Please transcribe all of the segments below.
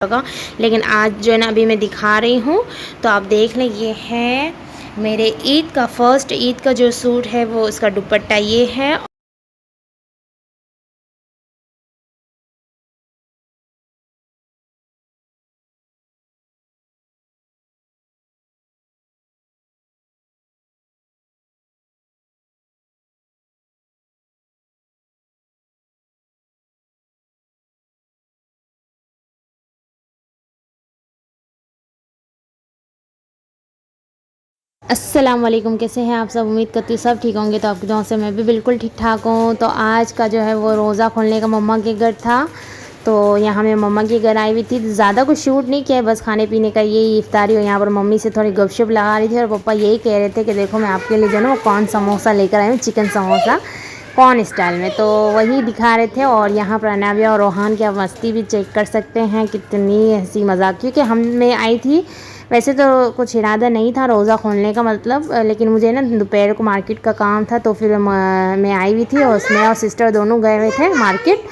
होगा। लेकिन आज जो है ना अभी मैं दिखा रही हूँ, तो आप देख लें। ये है मेरे ईद का फर्स्ट ईद का जो सूट है वो इसका दुपट्टा ये है। अस्सलाम वालेकुम, कैसे हैं आप सब? उम्मीद करती हूँ सब ठीक होंगे। तो आपकी दुआ से मैं भी बिल्कुल ठीक ठाक हूँ। तो आज का जो है वो रोज़ा खोलने का मम्मा के घर था। तो यहाँ मैं मम्मा के घर आई हुई थी। ज़्यादा कुछ शूट नहीं किया, बस खाने पीने का यही इफ्तारी। और यहाँ पर मम्मी से थोड़ी गपशप लगा रही थी और पापा यही कह रहे थे कि देखो मैं आपके लिए जो है ना वो कौन समोसा लेकर आई हूँ, चिकन समोसा कौन स्टाइल में। तो वही दिखा रहे थे। और यहाँ पर अनाबिया और रोहान की आप मस्ती भी चेक कर सकते हैं, कितनी हंसी मजाक। क्योंकि हम मैं आई थी, वैसे तो कुछ इरादा नहीं था रोज़ा खोलने का मतलब, लेकिन मुझे ना दोपहर को मार्केट का काम था। तो फिर मैं आई हुई थी और मैं और सिस्टर दोनों गए हुए थे मार्केट।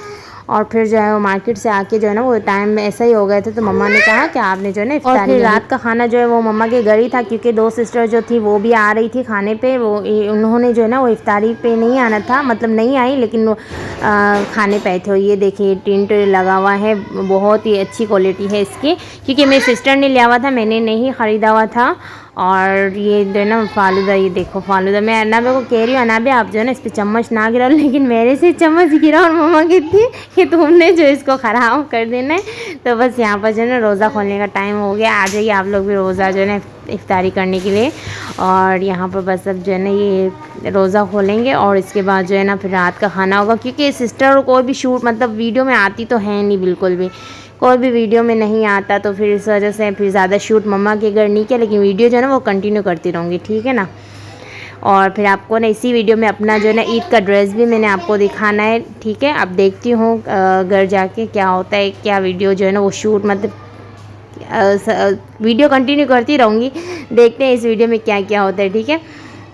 और फिर जो है वो मार्केट से आके जो है ना वो टाइम में ऐसा ही हो गए थे। तो मम्मा ने कहा कि आपने जो है ना इफ्तारी। और फिर रात का खाना जो है वो मम्मा के घर ही था, क्योंकि दो सिस्टर जो थी वो भी आ रही थी खाने पे। वो उन्होंने जो है ना वो इफ्तारी पे नहीं आना था, मतलब नहीं आई, लेकिन वो खाने पे आए थे। ये देखिए टिंट लगा हुआ है, बहुत ही अच्छी क्वालिटी है इसकी, क्योंकि मेरी सिस्टर ने लिया हुआ था, मैंने नहीं ख़रीदा हुआ था। और ये जो है ना फालूदा, ये देखो फालूदा। मैं अनाबे को कह रही हूँ, अनाबे आप जो है ना इस पर चम्मच ना गिरा, लेकिन मेरे से चम्मच गिरा और मम्मा कहती कि तुमने जो इसको ख़राब कर देना है। तो बस यहाँ पर जो है ना रोज़ा खोलने का टाइम हो गया। आ जाइए आप लोग भी रोज़ा जो है ना इफ्तारी करने के लिए। और यहाँ पर बस अब जो है ना ये रोज़ा खोलेंगे और इसके बाद जो है ना फिर रात का खाना होगा। क्योंकि सिस्टर कोई भी शूट मतलब वीडियो में आती तो है नहीं, बिल्कुल भी कोई भी वीडियो में नहीं आता। तो फिर इस वजह से फिर ज़्यादा शूट मम्मा के घर नहीं किया, लेकिन वीडियो जो है ना वो कंटिन्यू करती रहूँगी, ठीक है ना। और फिर आपको ना इसी वीडियो में अपना जो है ना ईद का ड्रेस भी मैंने आपको दिखाना है, ठीक है। अब देखती हूँ घर जाके क्या होता है, क्या वीडियो जो है ना वो शूट मतलब वीडियो कंटिन्यू करती रहूँगी। देखते हैं इस वीडियो में क्या क्या होता है, ठीक है।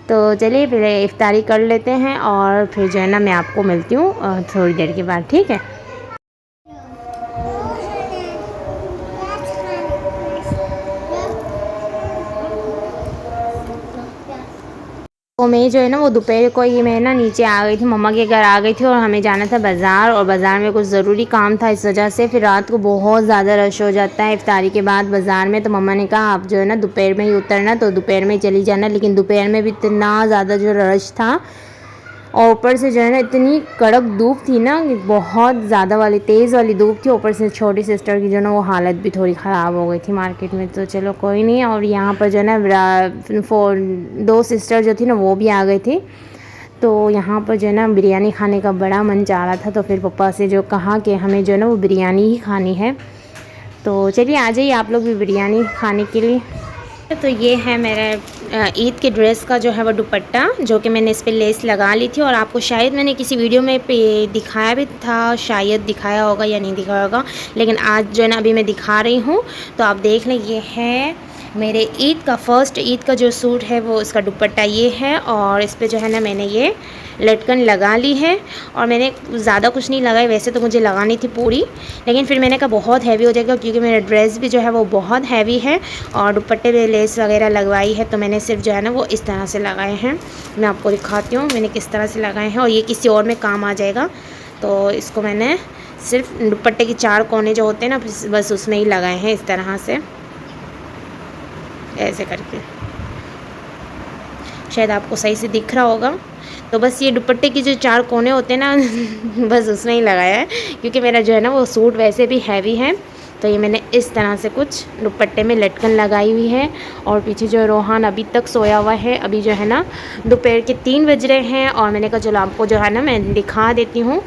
तो चलिए फिर इफ्तारी कर लेते हैं और फिर जो है ना मैं आपको मिलती हूँ थोड़ी देर के बाद, ठीक है। तो मैं जो है ना वो दोपहर को ही मैं ना नीचे आ गई थी, मम्मा के घर आ गई थी। और हमें जाना था बाज़ार, और बाज़ार में कुछ ज़रूरी काम था, इस वजह से फिर रात को बहुत ज़्यादा रश हो जाता है इफ्तारी के बाद बाज़ार में। तो मम्मा ने कहा आप जो है ना दोपहर में ही उतरना, तो दोपहर में चली जाना। लेकिन दोपहर में भी इतना ज़्यादा जो रश था, और ऊपर से जो है ना इतनी कड़क धूप थी ना, बहुत ज़्यादा वाली तेज़ वाली धूप थी। ऊपर से छोटी सिस्टर की जो है ना वो हालत भी थोड़ी ख़राब हो गई थी मार्केट में। तो चलो कोई नहीं। और यहाँ पर जो है ना दो सिस्टर जो थी ना वो भी आ गई थी। तो यहाँ पर जो है ना बिरयानी खाने का बड़ा मन चाह रहा था। तो फिर पापा से जो कहा कि हमें जो है ना वो बिरयानी ही खानी है। तो चलिए आ जाइए आप लोग भी बिरयानी खाने के लिए। तो ये है मेरा ईद के ड्रेस का जो है वो दुपट्टा, जो कि मैंने इस पर लेस लगा ली थी। और आपको शायद मैंने किसी वीडियो में पे दिखाया भी था, शायद दिखाया होगा या नहीं दिखाया होगा, लेकिन आज जो है ना अभी मैं दिखा रही हूँ। तो आप देख लें। ये है मेरे ईद का फर्स्ट ईद का जो सूट है वो इसका दुपट्टा ये है। और इस पर जो है ना मैंने ये लटकन लगा ली है। और मैंने ज़्यादा कुछ नहीं लगाई, वैसे तो मुझे लगानी थी पूरी, लेकिन फिर मैंने कहा बहुत हैवी हो जाएगा, क्योंकि मेरा ड्रेस भी जो है वो बहुत हैवी है और दुपट्टे पे लेस वगैरह लगवाई है। तो मैंने सिर्फ जो है ना वो इस तरह से लगाए हैं। मैं आपको दिखाती हूँ मैंने किस तरह से लगाए हैं, और ये किसी और में काम आ जाएगा। तो इसको मैंने सिर्फ दुपट्टे के चार कोने जो होते हैं ना, बस उसमें ही लगाए हैं, इस तरह से ऐसे करके। शायद आपको सही से दिख रहा होगा। तो बस ये दुपट्टे की जो चार कोने होते हैं ना बस उसमें ही लगाया है, क्योंकि मेरा जो है ना वो सूट वैसे भी हैवी है। तो ये मैंने इस तरह से कुछ दुपट्टे में लटकन लगाई हुई है। और पीछे जो रोहान अभी तक सोया हुआ है, अभी जो है ना दोपहर के 3 बज रहे हैं। और मैंने कहा चलो आपको जो है ना मैं दिखा देती हूँ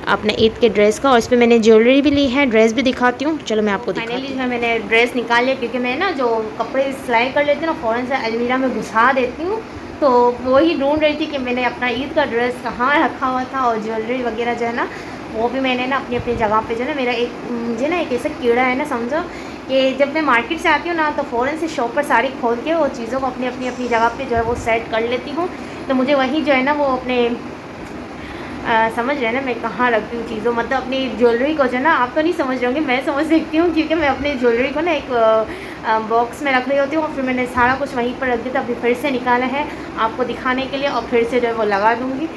अपने ईद के ड्रेस का। और इस पर मैंने ज्वेलरी भी ली है, ड्रेस भी दिखाती हूँ। चलो मैं आपको फाइनली जो है मैंने ड्रेस निकाल लिया, क्योंकि मैं ना जो कपड़े सिलाई कर लेती हूँ ना फ़ौरन से अलमीरा में घुसा देती हूँ। तो वही ढूंढ रही थी कि मैंने अपना ईद का ड्रेस कहाँ रखा हुआ था। और ज्वेलरी वगैरह जो है ना वो भी मैंने ना अपनी अपनी जगह पे जो है ना, मेरा एक मुझे ना एक ऐसा कीड़ा है ना, समझो कि जब मैं मार्केट से आती हूँ ना तो फ़ौरन से शॉप पर साड़ी खोल के वो चीज़ों को अपनी अपनी जगह पे जो है वो सेट कर लेती हूँ। तो मुझे वही जो है ना वो अपने समझ रहे हैं ना मैं कहाँ रखती हूँ चीज़ों, मतलब अपनी ज्वेलरी को जो है ना, आप तो नहीं समझ रहे होंगे, मैं समझ सकती हूँ, क्योंकि मैं अपनी ज्वेलरी को ना एक बॉक्स में रख रही होती हूँ और फिर मैंने सारा कुछ वहीं पर रख दिया था। अभी फिर से निकाला है आपको दिखाने के लिए और फिर से जो है वो लगा दूँगी।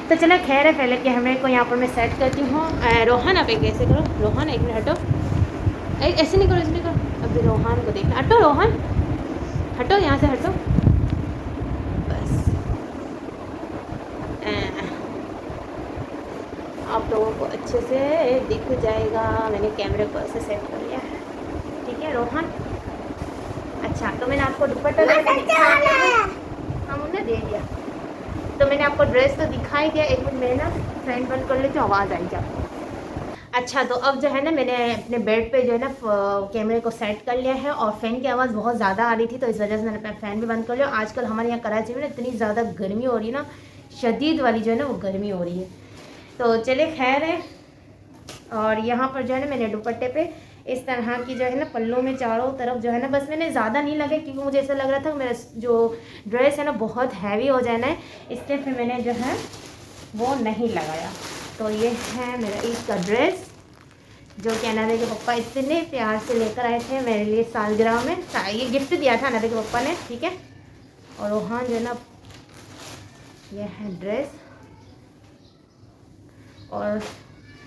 तो चलो खैर है, पहले कैमरे को यहाँ पर मैं सेट करती हूँ। रोहन आप एक ऐसे करो, रोहन एक मिनट हटो, एक ऐसे नहीं करो, ऐसे नहीं करो, अभी रोहन को देखना, हटो रोहन, हटो यहाँ से हटो, बस आप लोगों को अच्छे से दिख जाएगा। मैंने कैमरे को ऐसे सेट कर लिया है, ठीक है रोहन। अच्छा तो मैंने आपको दुपट्टा हमने दे दिया, तो मैंने आपको ड्रेस तो दिखाई दिया। एक मिनट मैं ना फैन बंद कर लेती हूँ, आवाज़ आई क्या। अच्छा तो अब जो है ना मैंने अपने बेड पे जो है ना कैमरे को सेट कर लिया है और फ़ैन की आवाज़ बहुत ज़्यादा आ रही थी, तो इस वजह से मैंने अपना फ़ैन भी बंद कर लिया। आजकल हमारे यहाँ कराची में ना इतनी ज़्यादा गर्मी हो रही है ना, शदीद वाली जो है ना वो गर्मी हो रही है। तो चले खैर है, और यहाँ पर जो है ना मैंने दुपट्टे पे इस तरह की जो है ना पल्लों में चारों तरफ जो है ना, बस मैंने ज़्यादा नहीं लगा क्योंकि मुझे ऐसा लग रहा था मेरा जो ड्रेस है ना बहुत हैवी हो जाना है, इसलिए फिर मैंने जो है वो नहीं लगाया। तो ये है मेरा ईद का ड्रेस जो कि अनादे के पापा इतने प्यार से लेकर आए थे मेरे लिए सालगिरह में, ये गिफ्ट दिया था अनादे के पापा ने, ठीक है। और रोहान जो है ना, ये है ड्रेस, और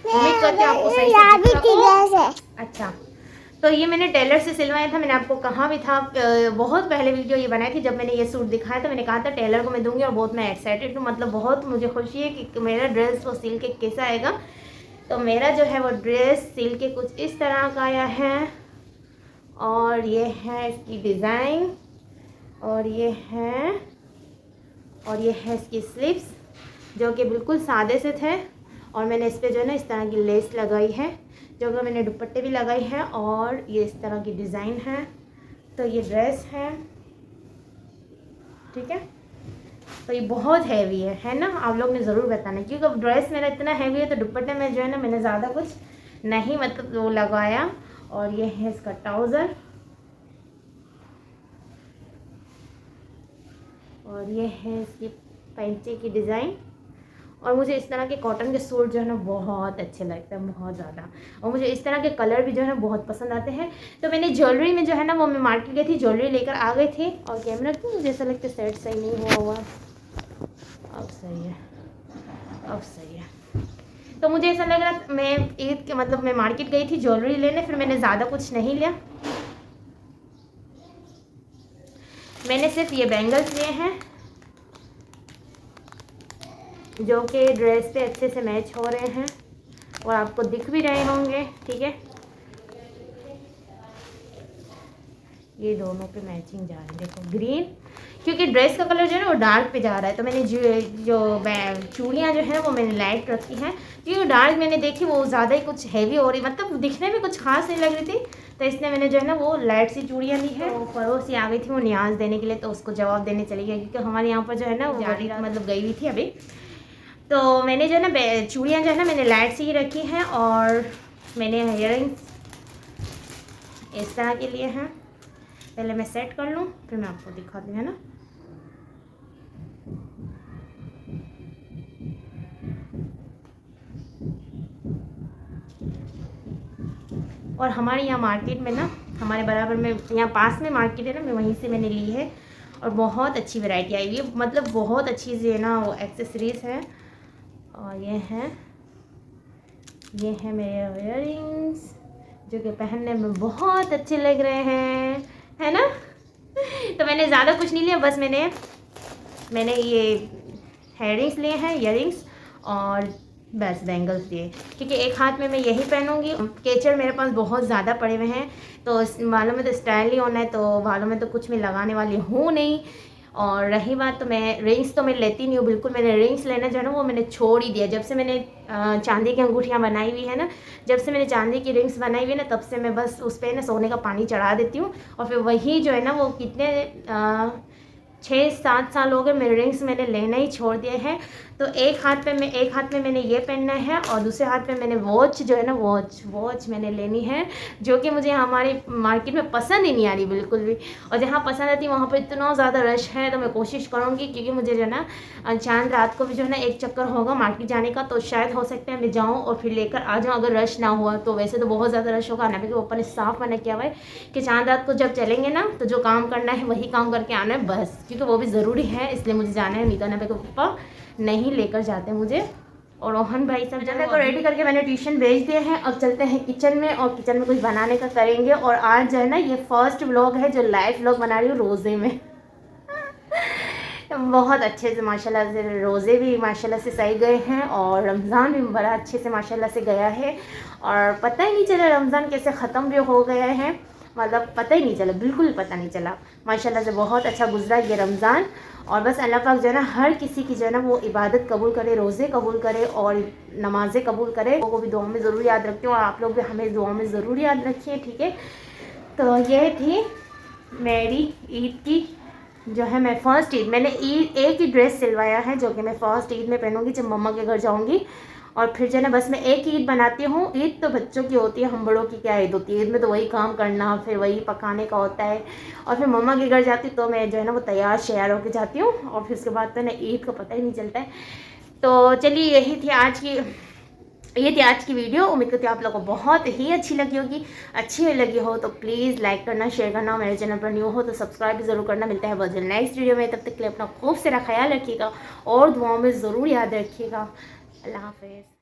उम्मीद करती हूँ आपको सही से दिख रहा हो। अच्छा तो ये मैंने टेलर से सिलवाया था, मैंने आपको कहा भी था, बहुत पहले वीडियो ये बनाई थी जब मैंने ये सूट दिखाया था, मैंने कहा था टेलर को मैं दूंगी और बहुत मैं एक्साइटेड हूँ, मतलब बहुत मुझे खुशी है कि मेरा ड्रेस वो सिल के कैसा आएगा। तो मेरा जो है वो ड्रेस सिल के कुछ इस तरह का आया है, और ये है इसकी डिज़ाइन, और ये है इसकी स्लीव्स जो कि बिल्कुल सादे से थे, और मैंने इस पर जो है ना इस तरह की लेस लगाई है, जो कि मैंने दुपट्टे भी लगाई है, और ये इस तरह की डिज़ाइन है। तो ये ड्रेस है, ठीक है। तो ये बहुत हैवी है ना, आप लोग ने ज़रूर बताना, क्योंकि अब ड्रेस मेरा इतना हैवी है तो दुपट्टे में जो है ना मैंने ज़्यादा कुछ नहीं मतलब वो लगाया। और ये है इसका ट्राउज़र, और ये है इसकी पैंचे की डिज़ाइन। और मुझे इस तरह के कॉटन के सूट जो है ना बहुत अच्छे लगते हैं, बहुत ज़्यादा, और मुझे इस तरह के कलर भी जो है ना बहुत पसंद आते हैं। तो मैंने ज्वेलरी में जो है ना वो मैं मार्केट गई थी, ज्वेलरी लेकर आ गई थी, और कैमरा क्यों मुझे ऐसा लगता है सेट सही नहीं हुआ, अब सही है, अब सही है। तो मुझे ऐसा लग रहा मैं ईद के मतलब मैं मार्केट गई थी ज्वेलरी लेने, फिर मैंने ज़्यादा कुछ नहीं लिया, मैंने सिर्फ ये बैंगल्स लिए हैं जो कि ड्रेस पे अच्छे से मैच हो रहे हैं और आपको दिख भी रहे होंगे, ठीक है। ये दोनों पे मैचिंग जा रही है, देखो ग्रीन, क्योंकि ड्रेस का कलर जो है ना वो डार्क पे जा रहा है। तो मैंने जो चूड़ियाँ जो है वो मैंने लाइट रखी हैं, क्योंकि डार्क मैंने देखी वो ज़्यादा ही कुछ हैवी हो रही, मतलब दिखने में कुछ खास नहीं लग रही थी, तो इसलिए मैंने जो है ना वो लाइट सी चूड़ियाँ ली है। तो पड़ोसी आ गई थी वो न्याज देने के लिए, तो उसको जवाब देने चली गई, क्योंकि हमारे यहाँ पर जो है ना वो मतलब गई हुई थी अभी। तो मैंने जो है ना चूड़ियाँ जो है ना मैंने लाइट सी ही रखी हैं, और मैंने इयररिंग्स इस तरह के लिए हैं। पहले मैं सेट कर लूँ फिर मैं आपको दिखाती हूँ, है ना। और हमारे यहाँ मार्केट में ना, हमारे बराबर में यहाँ पास में मार्केट है ना, मैं वहीं से मैंने ली है, और बहुत अच्छी वैरायटी आई हुई है, मतलब बहुत अच्छी सी है ना वो एक्सेसरीज़ है। और ये है मेरे इयररिंग्स जो कि पहनने में बहुत अच्छे लग रहे हैं, है ना। तो मैंने ज़्यादा कुछ नहीं लिया, बस मैंने ये हेयरिंग्स लिए हैं, इयररिंग्स, और बस बैंगल्स लिए, क्योंकि एक हाथ में मैं यही पहनूंगी। केचर मेरे पास बहुत ज़्यादा पड़े हुए हैं, तो बालों में तो स्टाइल ही होना है, तो बालों में तो कुछ मैं लगाने वाली हूँ नहीं। और रही बात, तो मैं रिंग्स तो मैं लेती नहीं हूँ बिल्कुल, मैंने रिंग्स लेना जो है ना वो मैंने छोड़ ही दिया, जब से मैंने चांदी की अंगूठियाँ बनाई हुई है ना, जब से मैंने चांदी की रिंग्स बनाई हुई है ना, तब से मैं बस उस पर ना सोने का पानी चढ़ा देती हूँ, और फिर वही जो है ना वो कितने 6-7 साल हो गए मेरे रिंग्स मैंने लेना ही छोड़ दिए हैं। तो एक हाथ में मैंने ये पहनना है और दूसरे हाथ में मैंने वॉच जो है ना वॉच मैंने लेनी है, जो कि मुझे हमारी मार्केट में पसंद ही नहीं आ रही बिल्कुल भी। और जहाँ पसंद आती है वहाँ पर इतना ज़्यादा रश है, तो मैं कोशिश करूँगी, क्योंकि मुझे जो है ना चांद रात को भी जो है ना एक चक्कर होगा मार्केट जाने का, तो शायद हो सकता है मैं जाऊँ और फिर लेकर आ जाऊँ अगर रश ना हुआ तो। वैसे तो बहुत ज़्यादा रश होगा, नबी के पापा ने साफ मना किया हुआ है कि चांद रात को जब चलेंगे ना तो जो काम करना है वही काम करके आना है बस, क्योंकि वो भी ज़रूरी है, इसलिए मुझे जाना है। नहीं तो नबी के पापा नहीं लेकर जाते मुझे। और रोहन भाई सब जगह को रेडी करके मैंने ट्यूशन भेज दिए हैं। अब चलते हैं किचन में और किचन में कुछ बनाने का करेंगे। और आज जो है ना ये फर्स्ट व्लॉग है जो लाइव व्लॉग बना रही हूँ रोज़े में। बहुत अच्छे से माशाल्लाह से रोज़े भी माशाल्लाह से सही गए हैं और रमज़ान भी बड़ा अच्छे से माशाल्लाह से गया है। और पता ही नहीं चला रमज़ान कैसे ख़त्म भी हो गया है, मतलब पता ही नहीं चला, बिल्कुल पता नहीं चला। माशाल्लाह से बहुत अच्छा गुजरा ये रमज़ान। और बस अल्लाह पाक जो है ना हर किसी की जो है ना वो इबादत कबूल करे, रोज़े कबूल करे और नमाज़ें कबूल करे। वो भी दुआ में ज़रूर याद रखती हूँ और आप लोग भी हमें दुआ में ज़रूर याद रखिए, ठीक है। तो ये थी मेरी ईद की जो है, मैं फ़र्स्ट ईद मैंने एक ही ड्रेस सिलवाया है जो कि मैं फ़र्स्ट ईद में पहनूंगी जब मम्मा के घर जाऊंगी। और फिर जो है ना बस मैं एक ही ईद बनाती हूँ। ईद तो बच्चों की होती है, हम बड़ों की क्या ईद होती है। ईद में तो वही काम करना, फिर वही पकाने का होता है। और फिर मम्मा के घर जाती हूँ तो मैं जो है ना वो तैयार श्यार होकर जाती हूँ और फिर उसके बाद तो ना ईद का पता ही नहीं चलता है। तो चलिए ये थी आज की वीडियो। उम्मीद करती हूँ आप लोगों को बहुत ही अच्छी लगी होगी। अच्छी लगी हो तो प्लीज़ लाइक करना, शेयर करना, मेरे चैनल पर न्यू हो तो सब्सक्राइब भी ज़रूर करना। मिलता है बहुत जल्द नेक्स्ट वीडियो में, तब तक के लिए अपना खूब सारा ख्याल रखिएगा और दुआओं में ज़रूर याद रखिएगा। अल्लाह हाफ़िज़।